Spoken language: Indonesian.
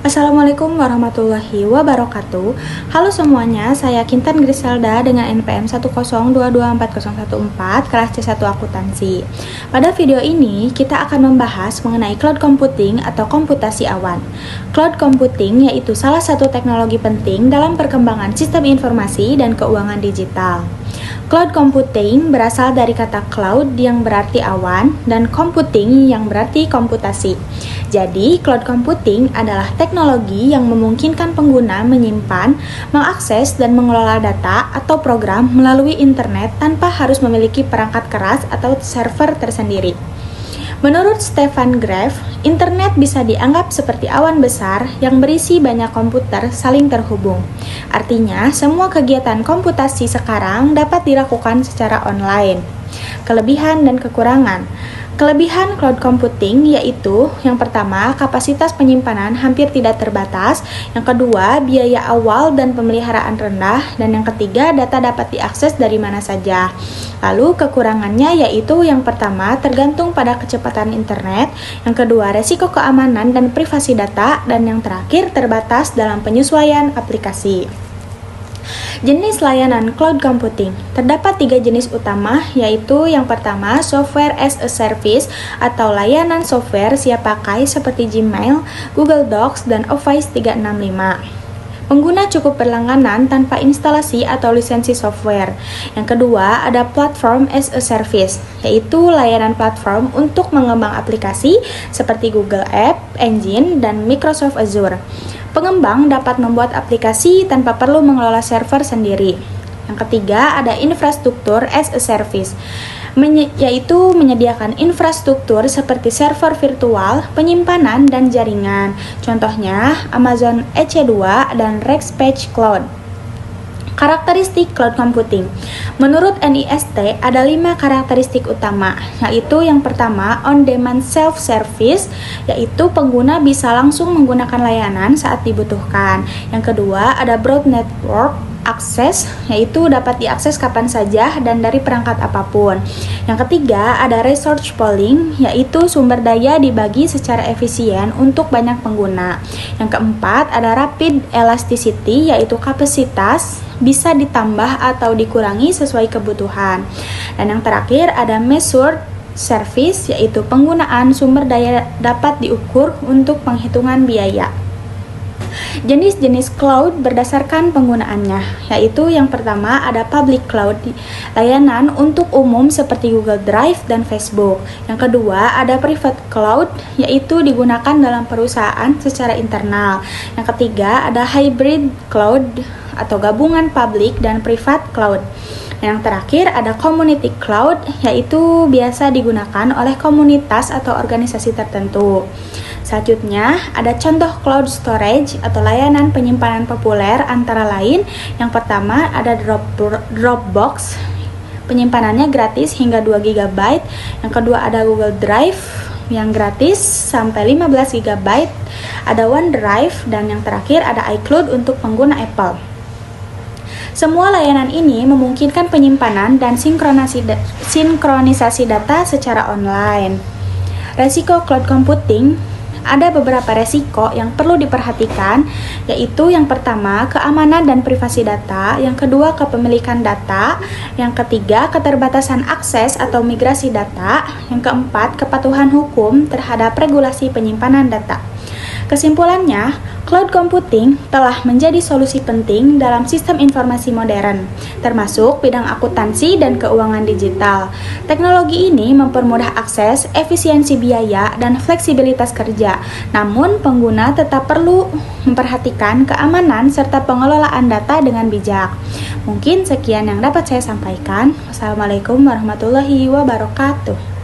Assalamualaikum warahmatullahi wabarakatuh. Halo semuanya, saya Kintan Griselda dengan NPM 102240114 kelas C1 Akuntansi. Pada video ini, kita akan membahas mengenai cloud computing atau komputasi awan. Cloud computing yaitu salah satu teknologi penting dalam perkembangan sistem informasi dan keuangan digital. Cloud computing berasal dari kata cloud yang berarti awan dan computing yang berarti komputasi. Jadi, cloud computing adalah teknologi yang memungkinkan pengguna menyimpan, mengakses, dan mengelola data atau program melalui internet tanpa harus memiliki perangkat keras atau server tersendiri. Menurut Stefan Graf, internet bisa dianggap seperti awan besar yang berisi banyak komputer saling terhubung. Artinya, semua kegiatan komputasi sekarang dapat dilakukan secara online. Kelebihan dan kekurangan. Kelebihan cloud computing yaitu yang pertama, kapasitas penyimpanan hampir tidak terbatas, yang kedua, biaya awal dan pemeliharaan rendah, dan yang ketiga, data dapat diakses dari mana saja. Lalu kekurangannya yaitu yang pertama, tergantung pada kecepatan internet, yang kedua, resiko keamanan dan privasi data, dan yang terakhir, terbatas dalam penyesuaian aplikasi. Jenis layanan cloud computing. Terdapat 3 jenis utama, yaitu yang pertama, software as a service atau layanan software siap pakai seperti Gmail, Google Docs, dan Office 365. Pengguna cukup berlangganan tanpa instalasi atau lisensi software. Yang kedua, ada platform as a service, yaitu layanan platform untuk mengembang aplikasi seperti Google App Engine dan Microsoft Azure. Pengembang dapat membuat aplikasi tanpa perlu mengelola server sendiri. Yang ketiga, ada infrastruktur as a service, yaitu menyediakan infrastruktur seperti server virtual, penyimpanan, dan jaringan. Contohnya, Amazon EC2 dan Rackspace Cloud. Karakteristik cloud computing. Menurut NIST, ada 5 karakteristik utama, yaitu yang pertama, on-demand self-service, yaitu pengguna bisa langsung menggunakan layanan saat dibutuhkan. Yang kedua, ada broad network access, yaitu dapat diakses kapan saja dan dari perangkat apapun. Yang ketiga, ada resource pooling, yaitu sumber daya dibagi secara efisien untuk banyak pengguna. Yang keempat, ada rapid elasticity, yaitu kapasitas bisa ditambah atau dikurangi sesuai kebutuhan. Dan yang terakhir, ada measured service, yaitu penggunaan sumber daya dapat diukur untuk penghitungan biaya. Jenis-jenis cloud berdasarkan penggunaannya, yaitu yang pertama ada public cloud, layanan untuk umum seperti Google Drive dan Facebook. Yang kedua ada private cloud, yaitu digunakan dalam perusahaan secara internal. Yang ketiga ada hybrid cloud atau gabungan public dan private cloud. Yang terakhir ada community cloud, yaitu biasa digunakan oleh komunitas atau organisasi tertentu. Selanjutnya, ada contoh cloud storage atau layanan penyimpanan populer antara lain. Yang pertama ada Dropbox, penyimpanannya gratis hingga 2 GB. Yang kedua ada Google Drive yang gratis sampai 15 GB. Ada OneDrive, dan yang terakhir ada iCloud untuk pengguna Apple. Semua layanan ini memungkinkan penyimpanan dan sinkronisasi data secara online. Resiko cloud computing. Ada beberapa resiko yang perlu diperhatikan, yaitu yang pertama, keamanan dan privasi data, yang kedua, kepemilikan data, yang ketiga, keterbatasan akses atau migrasi data, yang keempat, kepatuhan hukum terhadap regulasi penyimpanan data. Kesimpulannya, cloud computing telah menjadi solusi penting dalam sistem informasi modern, termasuk bidang akuntansi dan keuangan digital. Teknologi ini mempermudah akses, efisiensi biaya, dan fleksibilitas kerja. Namun, pengguna tetap perlu memperhatikan keamanan serta pengelolaan data dengan bijak. Mungkin sekian yang dapat saya sampaikan. Wassalamualaikum warahmatullahi wabarakatuh.